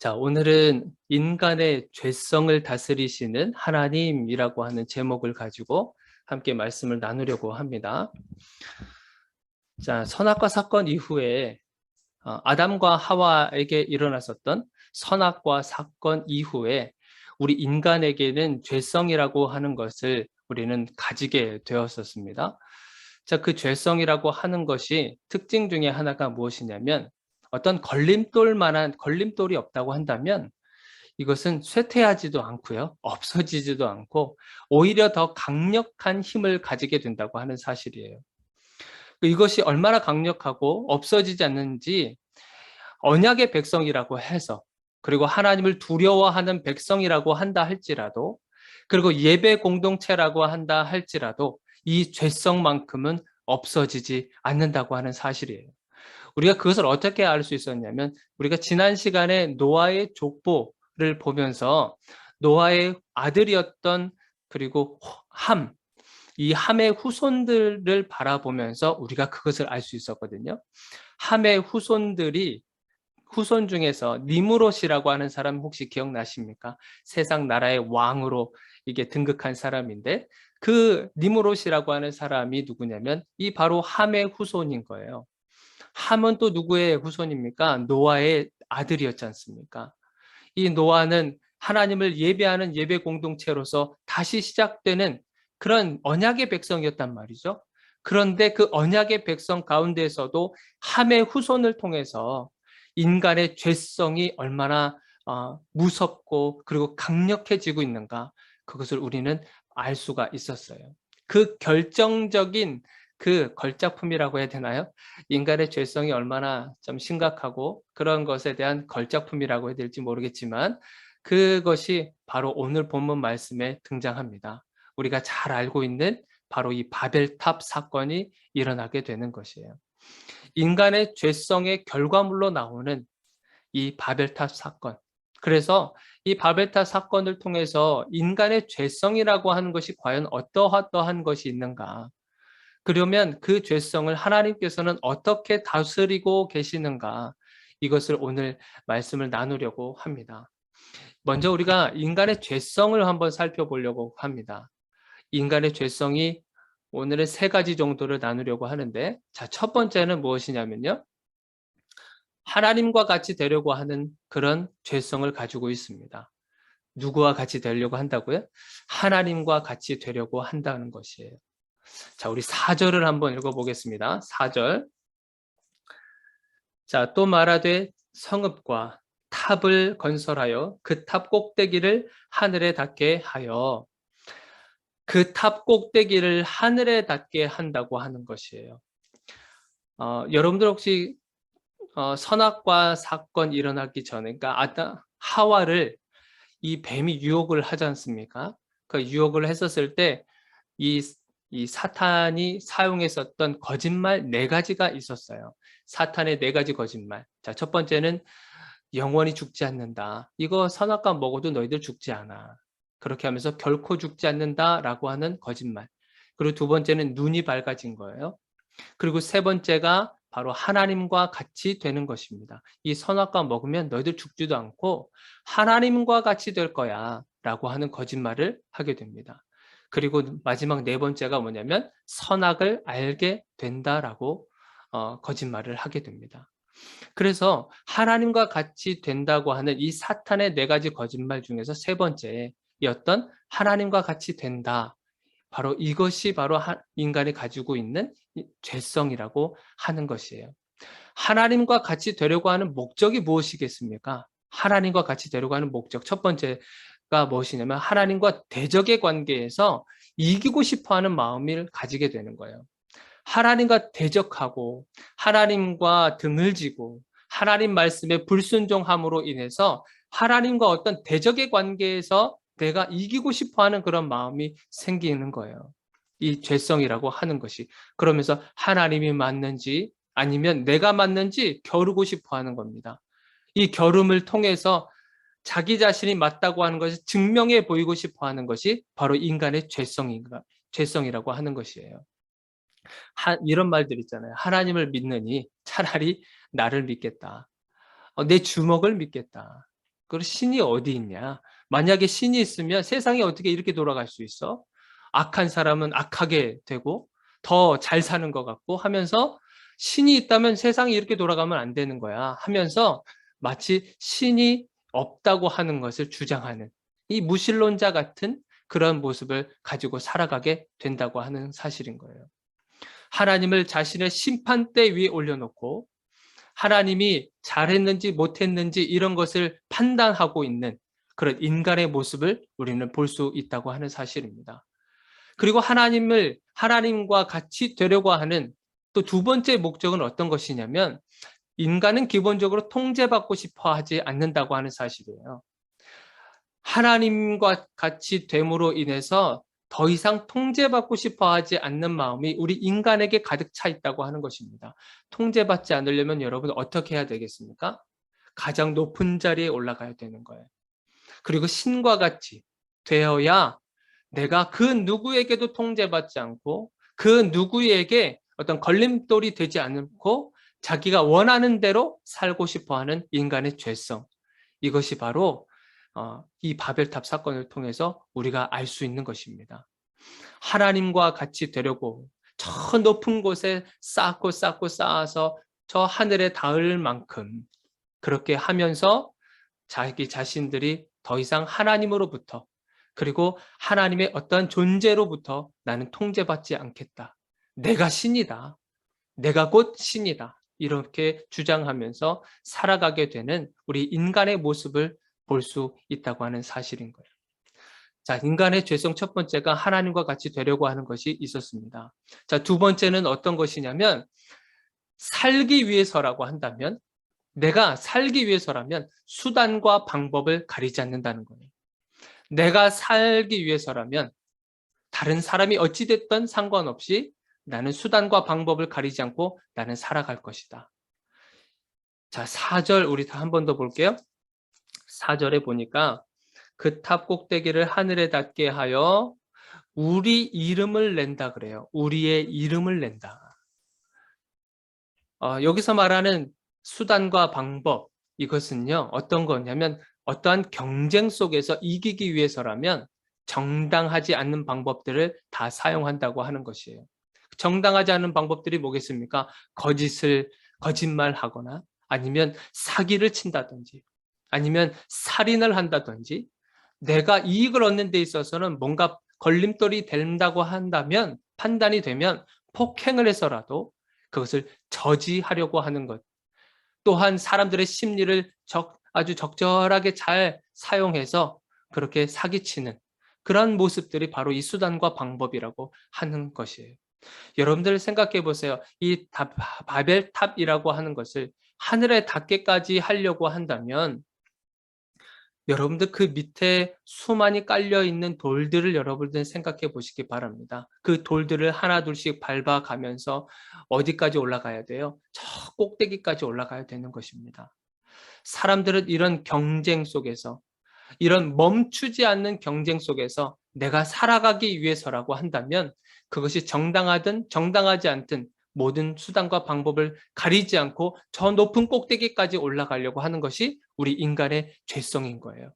자, 오늘은 인간의 죄성을 다스리시는 하나님이라고 하는 제목을 가지고 함께 말씀을 나누려고 합니다. 자, 선악과 사건 이후에 아담과 하와에게 일어났었던 선악과 사건 이후에 우리 인간에게는 죄성이라고 하는 것을 우리는 가지게 되었었습니다. 자, 그 죄성이라고 하는 것이 특징 중에 하나가 무엇이냐면 어떤 걸림돌이 없다고 한다면 이것은 쇠퇴하지도 않고요. 없어지지도 않고 오히려 더 강력한 힘을 가지게 된다고 하는 사실이에요. 이것이 얼마나 강력하고 없어지지 않는지 언약의 백성이라고 해서, 그리고 하나님을 두려워하는 백성이라고 한다 할지라도, 그리고 예배 공동체라고 한다 할지라도 이 죄성만큼은 없어지지 않는다고 하는 사실이에요. 우리가 그것을 어떻게 알 수 있었냐면, 우리가 지난 시간에 노아의 족보를 보면서 노아의 아들이었던, 그리고 이 함의 후손들을 바라보면서 우리가 그것을 알 수 있었거든요. 함의 후손 중에서 니무롯이라고 하는 사람 혹시 기억나십니까? 세상 나라의 왕으로 이게 등극한 사람인데, 그 니무롯이라고 하는 사람이 누구냐면 이 바로 함의 후손인 거예요. 함은 또 누구의 후손입니까? 노아의 아들이었지 않습니까? 이 노아는 하나님을 예배하는 예배 공동체로서 다시 시작되는 그런 언약의 백성이었단 말이죠. 그런데 그 언약의 백성 가운데에서도 함의 후손을 통해서 인간의 죄성이 얼마나 무섭고 그리고 강력해지고 있는가, 그것을 우리는 알 수가 있었어요. 그 결정적인 그 걸작품이라고 해야 되나요? 인간의 죄성이 얼마나 좀 심각하고 그런 것에 대한 걸작품이라고 해야 될지 모르겠지만, 그것이 바로 오늘 본문 말씀에 등장합니다. 우리가 잘 알고 있는 바로 이 바벨탑 사건이 일어나게 되는 것이에요. 인간의 죄성의 결과물로 나오는 이 바벨탑 사건. 그래서 이 바벨탑 사건을 통해서 인간의 죄성이라고 하는 것이 과연 어떠한 것이 있는가? 그러면 그 죄성을 하나님께서는 어떻게 다스리고 계시는가? 이것을 오늘 말씀을 나누려고 합니다. 먼저 우리가 인간의 죄성을 한번 살펴보려고 합니다. 인간의 죄성이 오늘은 세 가지 정도를 나누려고 하는데, 자, 첫 번째는 무엇이냐면요. 하나님과 같이 되려고 하는 그런 죄성을 가지고 있습니다. 누구와 같이 되려고 한다고요? 하나님과 같이 되려고 한다는 것이에요. 자, 우리 4절을 한번 읽어보겠습니다. 4절. 자, 또 말하되 성읍과 탑을 건설하여 그 탑 꼭대기를 하늘에 닿게 하여, 그 탑 꼭대기를 하늘에 닿게 한다고 하는 것이에요. 여러분들 혹시 선악과 사건 일어나기 전에, 그러니까 하와를 이 뱀이 유혹을 하지 않습니까? 그 유혹을 했었을 때 이 사탄이 사용했었던 거짓말 네 가지가 있었어요. 사탄의 네 가지 거짓말. 자, 첫 번째는 영원히 죽지 않는다. 이거 선악과 먹어도 너희들 죽지 않아. 그렇게 하면서 결코 죽지 않는다라고 하는 거짓말. 그리고 두 번째는 눈이 밝아진 거예요. 그리고 세 번째가 바로 하나님과 같이 되는 것입니다. 이 선악과 먹으면 너희들 죽지도 않고 하나님과 같이 될 거야 라고 하는 거짓말을 하게 됩니다. 그리고 마지막 네 번째가 뭐냐면 선악을 알게 된다라고 거짓말을 하게 됩니다. 그래서 하나님과 같이 된다고 하는 이 사탄의 네 가지 거짓말 중에서 세 번째였던 하나님과 같이 된다. 바로 이것이 바로 인간이 가지고 있는 죄성이라고 하는 것이에요. 하나님과 같이 되려고 하는 목적이 무엇이겠습니까? 하나님과 같이 되려고 하는 목적. 첫 번째가 무엇이냐면 하나님과 대적의 관계에서 이기고 싶어 하는 마음을 가지게 되는 거예요. 하나님과 대적하고 하나님과 등을 지고 하나님 말씀에 불순종함으로 인해서 하나님과 어떤 대적의 관계에서 내가 이기고 싶어 하는 그런 마음이 생기는 거예요. 이 죄성이라고 하는 것이. 그러면서 하나님이 맞는지 아니면 내가 맞는지 겨루고 싶어 하는 겁니다. 이 겨rum을 통해서 자기 자신이 맞다고 하는 것을 증명해 보이고 싶어 하는 것이 바로 인간의 죄성이라고 하는 것이에요. 이런 말들 있잖아요. 하나님을 믿느니 차라리 나를 믿겠다. 내 주먹을 믿겠다. 그리고 신이 어디 있냐? 만약에 신이 있으면 세상이 어떻게 이렇게 돌아갈 수 있어? 악한 사람은 악하게 되고 더 잘 사는 것 같고 하면서 신이 있다면 세상이 이렇게 돌아가면 안 되는 거야 하면서 마치 신이 없다고 하는 것을 주장하는 이 무신론자 같은 그런 모습을 가지고 살아가게 된다고 하는 사실인 거예요. 하나님을 자신의 심판대 위에 올려놓고 하나님이 잘했는지 못했는지 이런 것을 판단하고 있는 그런 인간의 모습을 우리는 볼 수 있다고 하는 사실입니다. 그리고 하나님과 같이 되려고 하는 또 두 번째 목적은 어떤 것이냐면 인간은 기본적으로 통제받고 싶어 하지 않는다고 하는 사실이에요. 하나님과 같이 됨으로 인해서 더 이상 통제받고 싶어 하지 않는 마음이 우리 인간에게 가득 차 있다고 하는 것입니다. 통제받지 않으려면 여러분 어떻게 해야 되겠습니까? 가장 높은 자리에 올라가야 되는 거예요. 그리고 신과 같이 되어야 내가 그 누구에게도 통제받지 않고 그 누구에게 어떤 걸림돌이 되지 않고 자기가 원하는 대로 살고 싶어하는 인간의 죄성, 이것이 바로 이 바벨탑 사건을 통해서 우리가 알 수 있는 것입니다. 하나님과 같이 되려고 저 높은 곳에 쌓고 쌓아서 저 하늘에 닿을 만큼 그렇게 하면서 자기 자신들이 더 이상 하나님으로부터 그리고 하나님의 어떤 존재로부터 나는 통제받지 않겠다. 내가 신이다. 내가 곧 신이다. 이렇게 주장하면서 살아가게 되는 우리 인간의 모습을 볼 수 있다고 하는 사실인 거예요. 자, 인간의 죄성 첫 번째가 하나님과 같이 되려고 하는 것이 있었습니다. 자, 두 번째는 어떤 것이냐면 살기 위해서라고 한다면 내가 살기 위해서라면 수단과 방법을 가리지 않는다는 거예요. 내가 살기 위해서라면 다른 사람이 어찌됐든 상관없이 나는 수단과 방법을 가리지 않고 나는 살아갈 것이다. 자, 4절 우리 한 번 더 볼게요. 4절에 보니까 그 탑 꼭대기를 하늘에 닿게 하여 우리 이름을 낸다 그래요. 우리의 이름을 낸다. 여기서 말하는 수단과 방법, 이것은요, 어떤 거냐면 어떠한 경쟁 속에서 이기기 위해서라면 정당하지 않는 방법들을 다 사용한다고 하는 것이에요. 정당하지 않은 방법들이 뭐겠습니까? 거짓말하거나 아니면 사기를 친다든지 아니면 살인을 한다든지 내가 이익을 얻는 데 있어서는 뭔가 걸림돌이 된다고 한다면 판단이 되면 폭행을 해서라도 그것을 저지하려고 하는 것. 또한 사람들의 심리를 아주 적절하게 잘 사용해서 그렇게 사기치는 그런 모습들이 바로 이 수단과 방법이라고 하는 것이에요. 여러분들 생각해 보세요. 이 바벨탑이라고 하는 것을 하늘에 닿게까지 하려고 한다면 여러분들 그 밑에 수많이 깔려 있는 돌들을 여러분들 생각해 보시기 바랍니다. 그 돌들을 하나 둘씩 밟아가면서 어디까지 올라가야 돼요? 저 꼭대기까지 올라가야 되는 것입니다. 사람들은 이런 경쟁 속에서 이런 멈추지 않는 경쟁 속에서 내가 살아가기 위해서라고 한다면 그것이 정당하든 정당하지 않든 모든 수단과 방법을 가리지 않고 저 높은 꼭대기까지 올라가려고 하는 것이 우리 인간의 죄성인 거예요.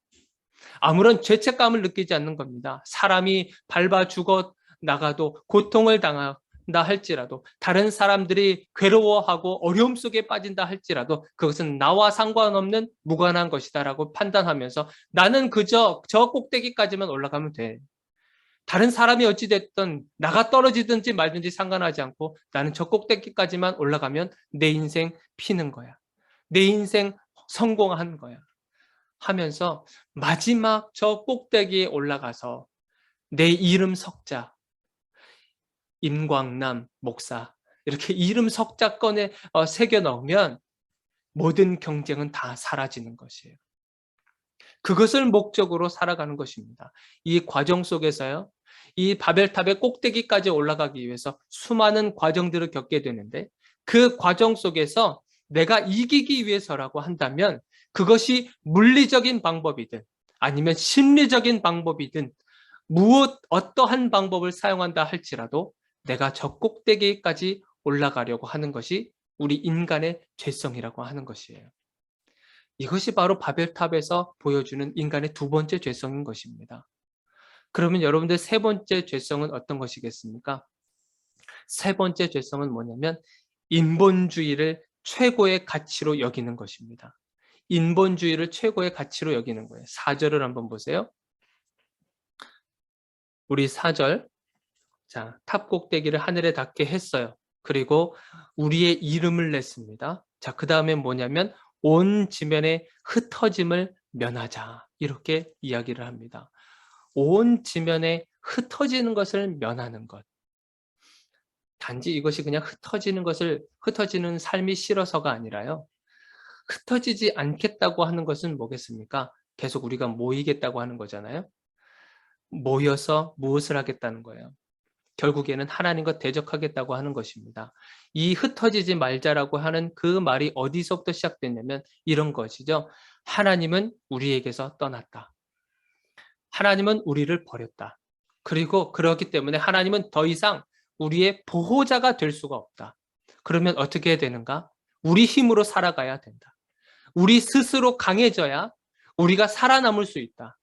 아무런 죄책감을 느끼지 않는 겁니다. 사람이 밟아 죽어 나가도 고통을 당한다 할지라도 다른 사람들이 괴로워하고 어려움 속에 빠진다 할지라도 그것은 나와 상관없는 무관한 것이다라고 판단하면서 나는 그저 저 꼭대기까지만 올라가면 돼. 다른 사람이 어찌됐든 나가 떨어지든지 말든지 상관하지 않고 나는 저 꼭대기까지만 올라가면 내 인생 피는 거야. 내 인생 성공한 거야. 하면서 마지막 저 꼭대기에 올라가서 내 이름 석자, 임광남 목사 이렇게 이름 석자권에 새겨 넣으면 모든 경쟁은 다 사라지는 것이에요. 그것을 목적으로 살아가는 것입니다. 이 과정 속에서요. 이 바벨탑의 꼭대기까지 올라가기 위해서 수많은 과정들을 겪게 되는데 그 과정 속에서 내가 이기기 위해서라고 한다면 그것이 물리적인 방법이든 아니면 심리적인 방법이든 어떠한 방법을 사용한다 할지라도 내가 저 꼭대기까지 올라가려고 하는 것이 우리 인간의 죄성이라고 하는 것이에요. 이것이 바로 바벨탑에서 보여주는 인간의 두 번째 죄성인 것입니다. 그러면 여러분들 세 번째 죄성은 어떤 것이겠습니까? 세 번째 죄성은 뭐냐면 인본주의를 최고의 가치로 여기는 것입니다. 인본주의를 최고의 가치로 여기는 거예요. 4절을 한번 보세요. 우리 4절. 자, 탑 꼭대기를 하늘에 닿게 했어요. 그리고 우리의 이름을 냈습니다. 자, 그 다음에 뭐냐면 온 지면의 흩어짐을 면하자. 이렇게 이야기를 합니다. 온 지면에 흩어지는 것을 면하는 것. 단지 이것이 그냥 흩어지는 삶이 싫어서가 아니라요. 흩어지지 않겠다고 하는 것은 뭐겠습니까? 계속 우리가 모이겠다고 하는 거잖아요. 모여서 무엇을 하겠다는 거예요? 결국에는 하나님과 대적하겠다고 하는 것입니다. 이 흩어지지 말자라고 하는 그 말이 어디서부터 시작됐냐면 이런 것이죠. 하나님은 우리에게서 떠났다. 하나님은 우리를 버렸다. 그리고 그렇기 때문에 하나님은 더 이상 우리의 보호자가 될 수가 없다. 그러면 어떻게 해야 되는가? 우리 힘으로 살아가야 된다. 우리 스스로 강해져야 우리가 살아남을 수 있다.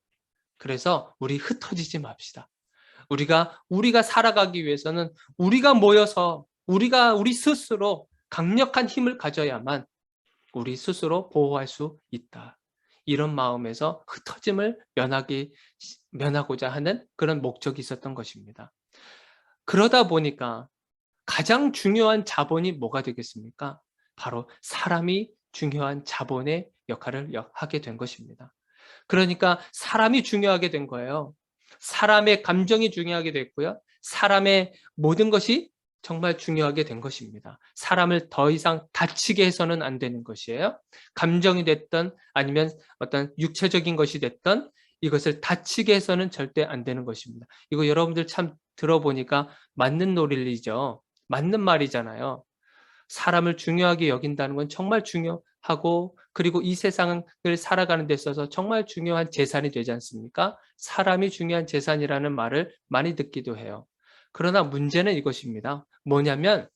그래서 우리 흩어지지 맙시다. 우리가 살아가기 위해서는 우리가 모여서 우리 스스로 강력한 힘을 가져야만 우리 스스로 보호할 수 있다. 이런 마음에서 흩어짐을 면하고자 하는 그런 목적이 있었던 것입니다. 그러다 보니까 가장 중요한 자본이 뭐가 되겠습니까? 바로 사람이 중요한 자본의 역할을 하게 된 것입니다. 그러니까 사람이 중요하게 된 거예요. 사람의 감정이 중요하게 됐고요. 사람의 모든 것이 정말 중요하게 된 것입니다. 사람을 더 이상 다치게 해서는 안 되는 것이에요. 감정이 됐던 아니면 어떤 육체적인 것이 됐던 이것을 다치게 해서는 절대 안 되는 것입니다. 이거 여러분들 참 들어보니까 맞는 논리죠. 맞는 말이잖아요. 사람을 중요하게 여긴다는 건 정말 중요하고 그리고 이 세상을 살아가는 데 있어서 정말 중요한 재산이 되지 않습니까? 사람이 중요한 재산이라는 말을 많이 듣기도 해요. 그러나 문제는 이것입니다. 뭐냐면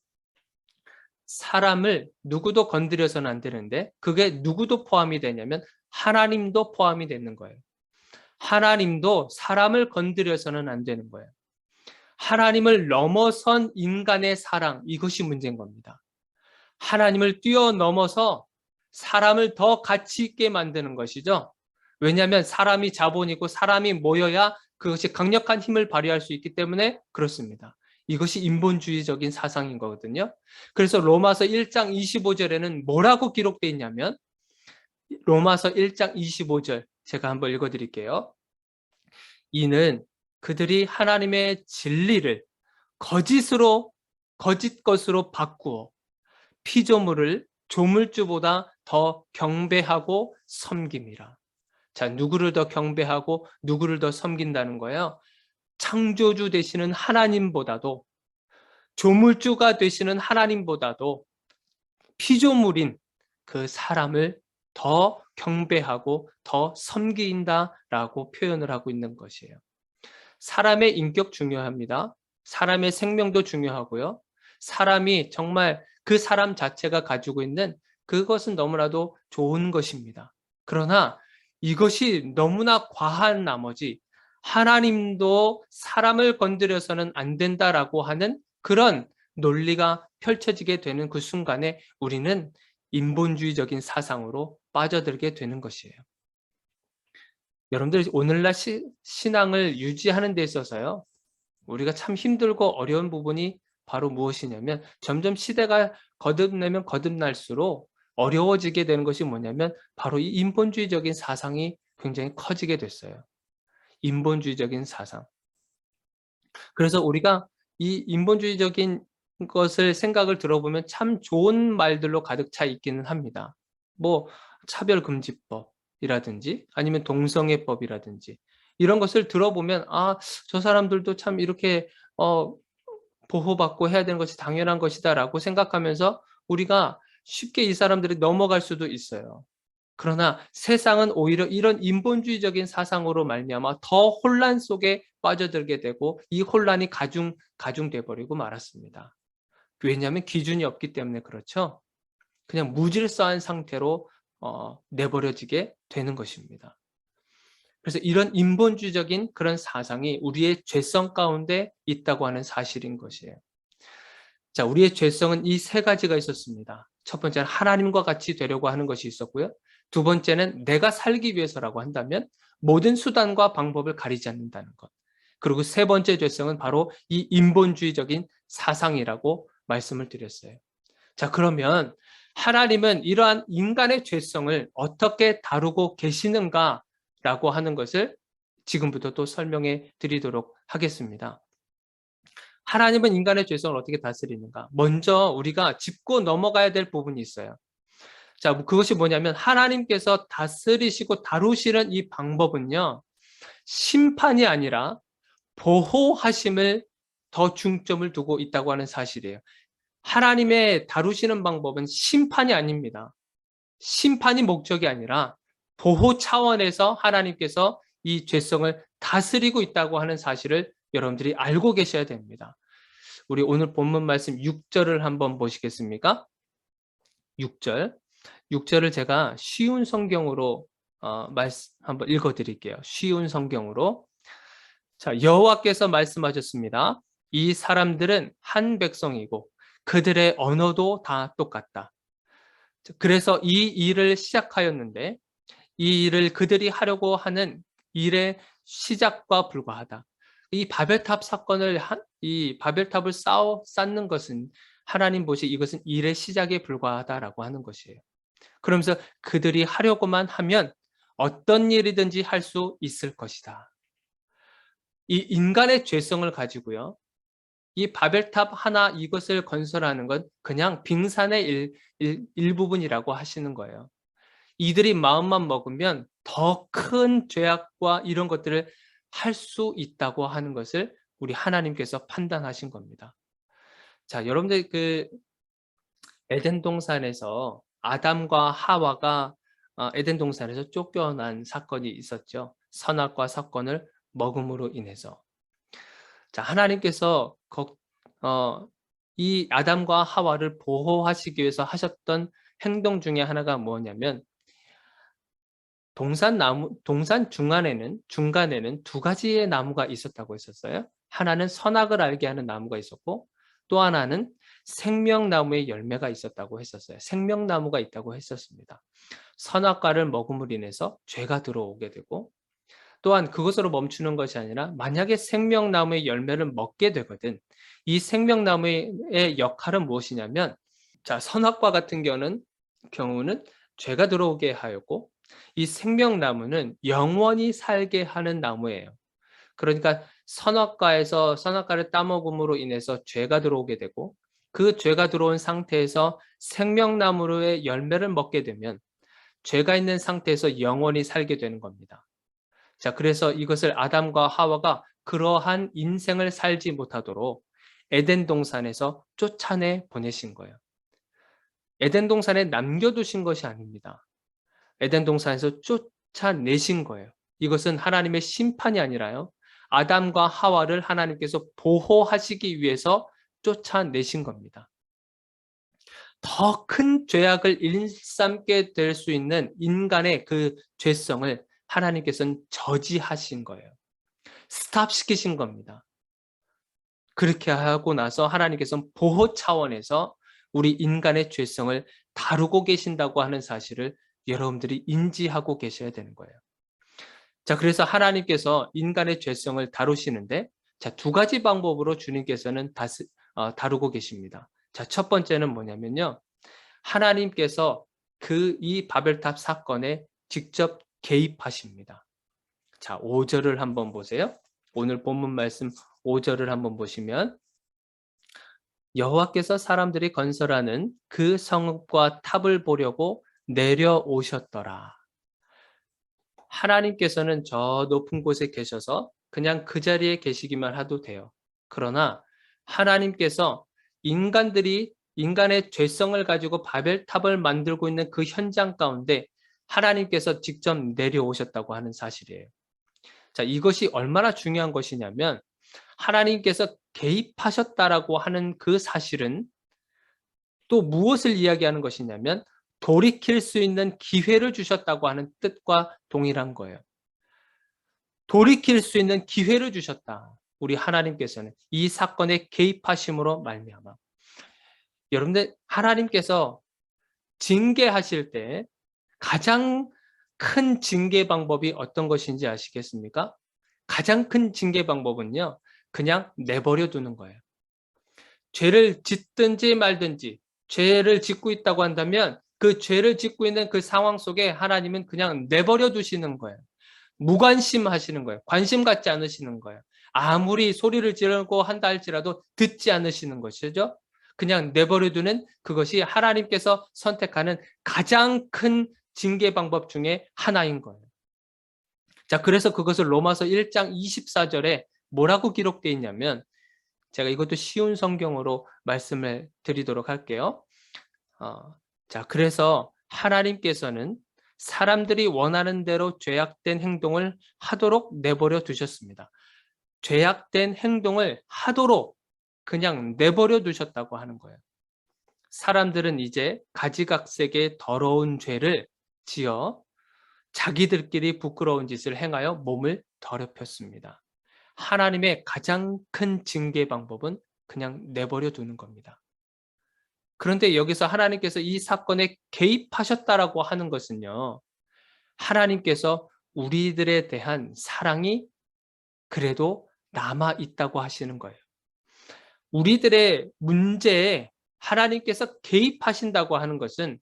사람을 누구도 건드려서는 안 되는데 그게 누구도 포함이 되냐면 하나님도 포함이 되는 거예요. 하나님도 사람을 건드려서는 안 되는 거예요. 하나님을 넘어선 인간의 사랑, 이것이 문제인 겁니다. 하나님을 뛰어넘어서 사람을 더 가치 있게 만드는 것이죠. 왜냐하면 사람이 자본이고 사람이 모여야 그것이 강력한 힘을 발휘할 수 있기 때문에 그렇습니다. 이것이 인본주의적인 사상인 거거든요. 그래서 로마서 1장 25절에는 뭐라고 기록되어 있냐면 로마서 1장 25절 제가 한번 읽어드릴게요. 이는 그들이 하나님의 진리를 거짓 것으로 바꾸어 피조물을 조물주보다 더 경배하고 섬김이라. 자, 누구를 더 경배하고 누구를 더 섬긴다는 거예요? 창조주 되시는 하나님보다도 조물주가 되시는 하나님보다도 피조물인 그 사람을 더 경배하고 더 섬긴다라고 표현을 하고 있는 것이에요. 사람의 인격 중요합니다. 사람의 생명도 중요하고요. 사람이 정말 그 사람 자체가 가지고 있는 그것은 너무나도 좋은 것입니다. 그러나 이것이 너무나 과한 나머지 하나님도 사람을 건드려서는 안 된다라고 하는 그런 논리가 펼쳐지게 되는 그 순간에 우리는 인본주의적인 사상으로 빠져들게 되는 것이에요. 여러분들 오늘날 신앙을 유지하는 데 있어서요. 우리가 참 힘들고 어려운 부분이 바로 무엇이냐면 점점 시대가 거듭내면 거듭날수록 어려워지게 되는 것이 뭐냐면 바로 이 인본주의적인 사상이 굉장히 커지게 됐어요. 인본주의적인 사상. 그래서 우리가 이 인본주의적인 것을 생각을 들어보면 참 좋은 말들로 가득 차 있기는 합니다. 뭐 차별금지법이라든지 아니면 동성애법이라든지 이런 것을 들어보면 저 사람들도 참 이렇게 보호받고 해야 되는 것이 당연한 것이다라고 생각하면서 우리가 쉽게 이 사람들이 넘어갈 수도 있어요. 그러나 세상은 오히려 이런 인본주의적인 사상으로 말미암아 더 혼란 속에 빠져들게 되고 이 혼란이 가중돼 버리고 말았습니다. 왜냐하면 기준이 없기 때문에 그렇죠. 그냥 무질서한 상태로 내버려지게 되는 것입니다. 그래서 이런 인본주의적인 그런 사상이 우리의 죄성 가운데 있다고 하는 사실인 것이에요. 자, 우리의 죄성은 이 세 가지가 있었습니다. 첫 번째는 하나님과 같이 되려고 하는 것이 있었고요. 두 번째는 내가 살기 위해서라고 한다면 모든 수단과 방법을 가리지 않는다는 것. 그리고 세 번째 죄성은 바로 이 인본주의적인 사상이라고 말씀을 드렸어요. 자, 그러면 하나님은 이러한 인간의 죄성을 어떻게 다루고 계시는가라고 하는 것을 지금부터 또 설명해 드리도록 하겠습니다. 하나님은 인간의 죄성을 어떻게 다스리는가? 먼저 우리가 짚고 넘어가야 될 부분이 있어요. 자, 그것이 뭐냐면 하나님께서 다스리시고 다루시는 이 방법은요, 심판이 아니라 보호하심을 더 중점을 두고 있다고 하는 사실이에요. 하나님의 다루시는 방법은 심판이 아닙니다. 심판이 목적이 아니라 보호 차원에서 하나님께서 이 죄성을 다스리고 있다고 하는 사실을 여러분들이 알고 계셔야 됩니다. 우리 오늘 본문 말씀 6절을 한번 보시겠습니까? 6절. 6절을 제가 쉬운 성경으로 한번 읽어 드릴게요. 쉬운 성경으로. 자, 여호와께서 말씀하셨습니다. 이 사람들은 한 백성이고 그들의 언어도 다 똑같다. 그래서 이 일을 시작하였는데 이 일을 그들이 하려고 하는 일의 시작과 불과하다. 이 바벨탑 사건을 이 바벨탑을 쌓는 것은 하나님 보시 이것은 일의 시작에 불과하다라고 하는 것이에요. 그러면서 그들이 하려고만 하면 어떤 일이든지 할 수 있을 것이다. 이 인간의 죄성을 가지고요. 이 바벨탑 하나 이것을 건설하는 건 그냥 빙산의 일부분이라고 하시는 거예요. 이들이 마음만 먹으면 더 큰 죄악과 이런 것들을 할 수 있다고 하는 것을 우리 하나님께서 판단하신 겁니다. 자, 여러분들 그 에덴 동산에서 아담과 하와가 에덴 동산에서 쫓겨난 사건이 있었죠. 선악과 사건을 먹음으로 인해서. 자, 하나님께서 이 아담과 하와를 보호하시기 위해서 하셨던 행동 중에 하나가 뭐냐면 동산 중간에는 두 가지의 나무가 있었다고 했었어요. 하나는 선악을 알게 하는 나무가 있었고 또 하나는 생명나무의 열매가 있었다고 했었어요. 생명나무가 있다고 했었습니다. 선악과를 먹음으로 인해서 죄가 들어오게 되고 또한 그것으로 멈추는 것이 아니라 만약에 생명나무의 열매를 먹게 되거든 이 생명나무의 역할은 무엇이냐면 자, 선악과 같은 경우는 죄가 들어오게 하였고 이 생명나무는 영원히 살게 하는 나무예요. 그러니까 선악과에서 선악과를 따먹음으로 인해서 죄가 들어오게 되고 그 죄가 들어온 상태에서 생명나무의 열매를 먹게 되면 죄가 있는 상태에서 영원히 살게 되는 겁니다. 자, 그래서 이것을 아담과 하와가 그러한 인생을 살지 못하도록 에덴 동산에서 쫓아내 보내신 거예요. 에덴 동산에 남겨두신 것이 아닙니다. 에덴 동산에서 쫓아내신 거예요. 이것은 하나님의 심판이 아니라요. 아담과 하와를 하나님께서 보호하시기 위해서 쫓아내신 겁니다. 더 큰 죄악을 일삼게 될 수 있는 인간의 그 죄성을 하나님께서는 저지하신 거예요. 스탑시키신 겁니다. 그렇게 하고 나서 하나님께서는 보호 차원에서 우리 인간의 죄성을 다루고 계신다고 하는 사실을 여러분들이 인지하고 계셔야 되는 거예요. 자, 그래서 하나님께서 인간의 죄성을 다루시는데 자, 두 가지 방법으로 주님께서는 다루고 계십니다. 자, 첫 번째는 뭐냐면요. 하나님께서 이 바벨탑 사건에 직접 개입하십니다. 자, 5절을 한번 보세요. 오늘 본문 말씀 5절을 한번 보시면 여호와께서 사람들이 건설하는 그 성읍과 탑을 보려고 내려오셨더라. 하나님께서는 저 높은 곳에 계셔서 그냥 그 자리에 계시기만 해도 돼요. 그러나 하나님께서 인간의 죄성을 가지고 바벨탑을 만들고 있는 그 현장 가운데 하나님께서 직접 내려오셨다고 하는 사실이에요. 자, 이것이 얼마나 중요한 것이냐면 하나님께서 개입하셨다라고 하는 그 사실은 또 무엇을 이야기하는 것이냐면 돌이킬 수 있는 기회를 주셨다고 하는 뜻과 동일한 거예요. 돌이킬 수 있는 기회를 주셨다. 우리 하나님께서는 이 사건에 개입하심으로 말미암아. 여러분들, 하나님께서 징계하실 때 가장 큰 징계 방법이 어떤 것인지 아시겠습니까? 가장 큰 징계 방법은요, 그냥 내버려 두는 거예요. 죄를 짓든지 말든지 죄를 짓고 있다고 한다면 그 죄를 짓고 있는 그 상황 속에 하나님은 그냥 내버려 두시는 거예요. 무관심하시는 거예요. 관심 갖지 않으시는 거예요. 아무리 소리를 지르고 한다 할지라도 듣지 않으시는 것이죠. 그냥 내버려 두는 그것이 하나님께서 선택하는 가장 큰 징계 방법 중에 하나인 거예요. 자, 그래서 그것을 로마서 1장 24절에 뭐라고 기록되어 있냐면, 제가 이것도 쉬운 성경으로 말씀을 드리도록 할게요. 자, 그래서 하나님께서는 사람들이 원하는 대로 죄악된 행동을 하도록 내버려 두셨습니다. 죄악된 행동을 하도록 그냥 내버려 두셨다고 하는 거예요. 사람들은 이제 가지각색의 더러운 죄를 지어 자기들끼리 부끄러운 짓을 행하여 몸을 더럽혔습니다. 하나님의 가장 큰 징계 방법은 그냥 내버려 두는 겁니다. 그런데 여기서 하나님께서 이 사건에 개입하셨다라고 하는 것은요, 하나님께서 우리들에 대한 사랑이 그래도 남아 있다고 하시는 거예요. 우리들의 문제에 하나님께서 개입하신다고 하는 것은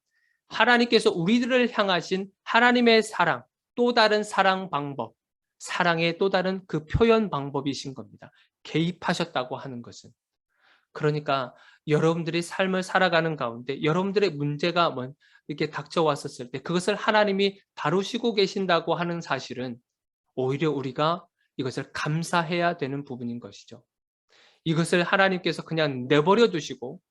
하나님께서 우리들을 향하신 하나님의 사랑, 또 다른 사랑 방법, 사랑의 또 다른 그 표현 방법이신 겁니다. 개입하셨다고 하는 것은. 그러니까 여러분들이 삶을 살아가는 가운데 여러분들의 문제가 이렇게 닥쳐왔었을 때 그것을 하나님이 다루시고 계신다고 하는 사실은 오히려 우리가 이것을 감사해야 되는 부분인 것이죠. 이것을 하나님께서 그냥 내버려 두시고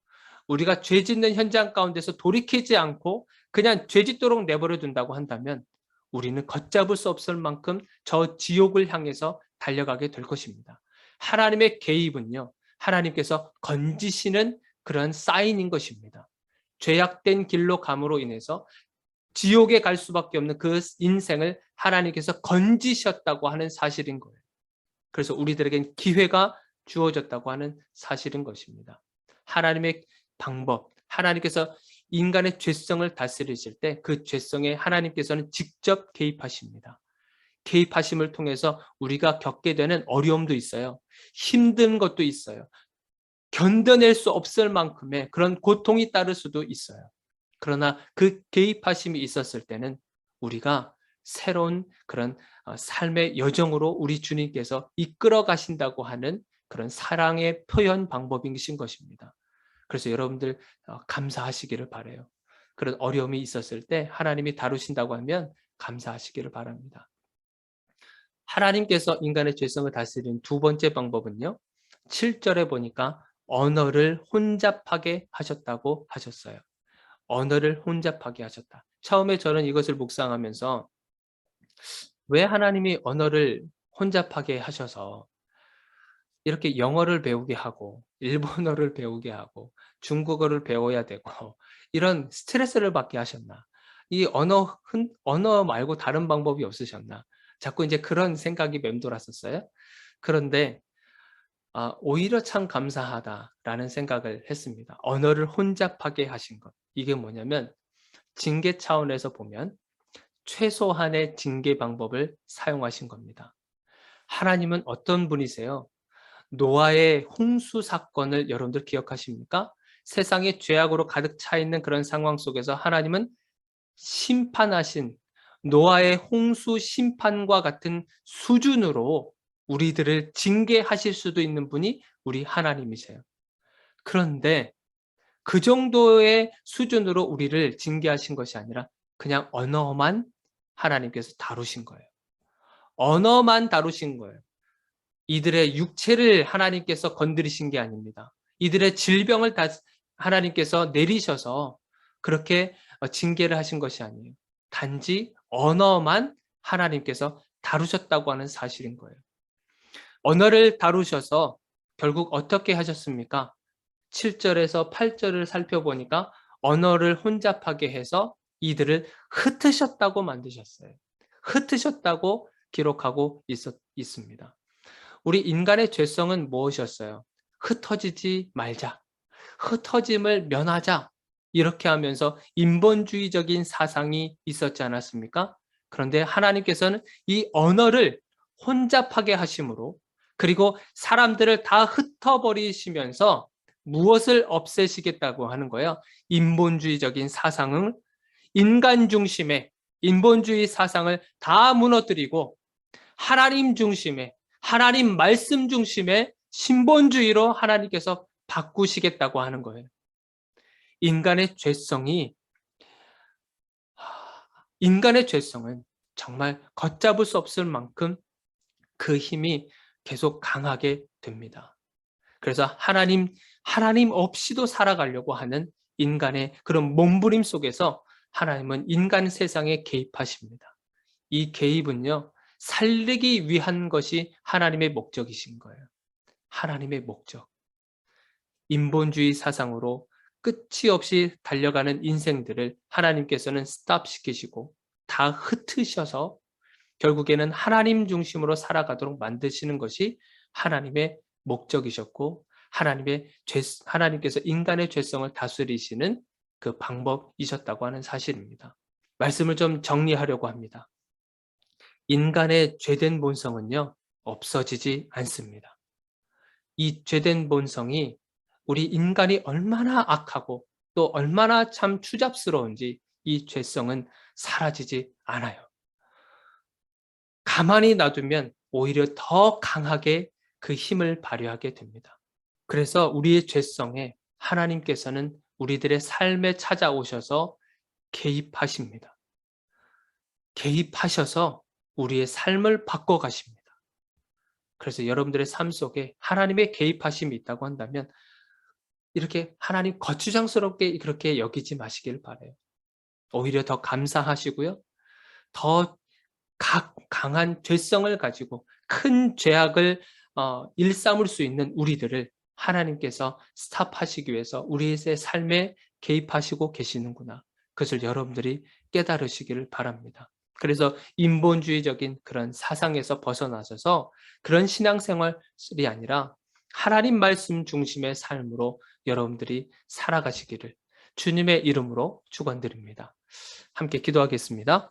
우리가 죄 짓는 현장 가운데서 돌이키지 않고 그냥 죄 짓도록 내버려 둔다고 한다면 우리는 걷잡을 수 없을 만큼 저 지옥을 향해서 달려가게 될 것입니다. 하나님의 개입은요, 하나님께서 건지시는 그런 사인인 것입니다. 죄악된 길로 감으로 인해서 지옥에 갈 수밖에 없는 그 인생을 하나님께서 건지셨다고 하는 사실인 거예요. 그래서 우리들에겐 기회가 주어졌다고 하는 사실인 것입니다. 하나님의 방법, 하나님께서 인간의 죄성을 다스리실 때 그 죄성에 하나님께서는 직접 개입하십니다. 개입하심을 통해서 우리가 겪게 되는 어려움도 있어요. 힘든 것도 있어요. 견뎌낼 수 없을 만큼의 그런 고통이 따를 수도 있어요. 그러나 그 개입하심이 있었을 때는 우리가 새로운 그런 삶의 여정으로 우리 주님께서 이끌어 가신다고 하는 그런 사랑의 표현 방법이신 것입니다. 그래서 여러분들 감사하시기를 바라요. 그런 어려움이 있었을 때 하나님이 다루신다고 하면 감사하시기를 바랍니다. 하나님께서 인간의 죄성을 다스리는 두 번째 방법은요, 7절에 보니까 언어를 혼잡하게 하셨다고 하셨어요. 언어를 혼잡하게 하셨다. 처음에 저는 이것을 묵상하면서 왜 하나님이 언어를 혼잡하게 하셔서 이렇게 영어를 배우게 하고 일본어를 배우게 하고 중국어를 배워야 되고 이런 스트레스를 받게 하셨나? 이 언어 말고 다른 방법이 없으셨나? 자꾸 이제 그런 생각이 맴돌았었어요. 그런데 오히려 참 감사하다라는 생각을 했습니다. 언어를 혼잡하게 하신 것. 이게 뭐냐면 징계 차원에서 보면 최소한의 징계 방법을 사용하신 겁니다. 하나님은 어떤 분이세요? 노아의 홍수 사건을 여러분들 기억하십니까? 세상이 죄악으로 가득 차 있는 그런 상황 속에서 하나님은 심판하신 노아의 홍수 심판과 같은 수준으로 우리들을 징계하실 수도 있는 분이 우리 하나님이세요. 그런데 그 정도의 수준으로 우리를 징계하신 것이 아니라 그냥 언어만 하나님께서 다루신 거예요. 언어만 다루신 거예요. 이들의 육체를 하나님께서 건드리신 게 아닙니다. 이들의 질병을 다 하나님께서 내리셔서 그렇게 징계를 하신 것이 아니에요. 단지 언어만 하나님께서 다루셨다고 하는 사실인 거예요. 언어를 다루셔서 결국 어떻게 하셨습니까? 7절에서 8절을 살펴보니까 언어를 혼잡하게 해서 이들을 흩으셨다고 만드셨어요. 흩으셨다고 기록하고 있습니다. 우리 인간의 죄성은 무엇이었어요? 흩어지지 말자. 흩어짐을 면하자. 이렇게 하면서 인본주의적인 사상이 있었지 않았습니까? 그런데 하나님께서는 이 언어를 혼잡하게 하심으로, 그리고 사람들을 다 흩어버리시면서 무엇을 없애시겠다고 하는 거예요? 인본주의적인 사상을, 인간 중심의 인본주의 사상을 다 무너뜨리고 하나님 중심의, 하나님 말씀 중심의 신본주의로 하나님께서 바꾸시겠다고 하는 거예요. 인간의 죄성은 정말 걷잡을 수 없을 만큼 그 힘이 계속 강하게 됩니다. 그래서 하나님 없이도 살아가려고 하는 인간의 그런 몸부림 속에서 하나님은 인간 세상에 개입하십니다. 이 개입은요, 살리기 위한 것이 하나님의 목적이신 거예요. 하나님의 목적. 인본주의 사상으로 끝이 없이 달려가는 인생들을 하나님께서는 스탑시키시고 다 흩으셔서 결국에는 하나님 중심으로 살아가도록 만드시는 것이 하나님의 목적이셨고, 하나님께서 인간의 죄성을 다스리시는 그 방법이셨다고 하는 사실입니다. 말씀을 좀 정리하려고 합니다. 인간의 죄된 본성은요, 없어지지 않습니다. 이 죄된 본성이 우리 인간이 얼마나 악하고 또 얼마나 참 추잡스러운지 이 죄성은 사라지지 않아요. 가만히 놔두면 오히려 더 강하게 그 힘을 발휘하게 됩니다. 그래서 우리의 죄성에 하나님께서는 우리들의 삶에 찾아오셔서 개입하십니다. 개입하셔서 우리의 삶을 바꿔가십니다. 그래서 여러분들의 삶 속에 하나님의 개입하심이 있다고 한다면 이렇게 하나님 거추장스럽게 그렇게 여기지 마시길 바라요. 오히려 더 감사하시고요. 더 강한 죄성을 가지고 큰 죄악을 일삼을 수 있는 우리들을 하나님께서 스탑하시기 위해서 우리의 삶에 개입하시고 계시는구나. 그것을 여러분들이 깨달으시기를 바랍니다. 그래서 인본주의적인 그런 사상에서 벗어나셔서 그런 신앙생활이 아니라 하나님 말씀 중심의 삶으로 여러분들이 살아가시기를 주님의 이름으로 축원드립니다. 함께 기도하겠습니다.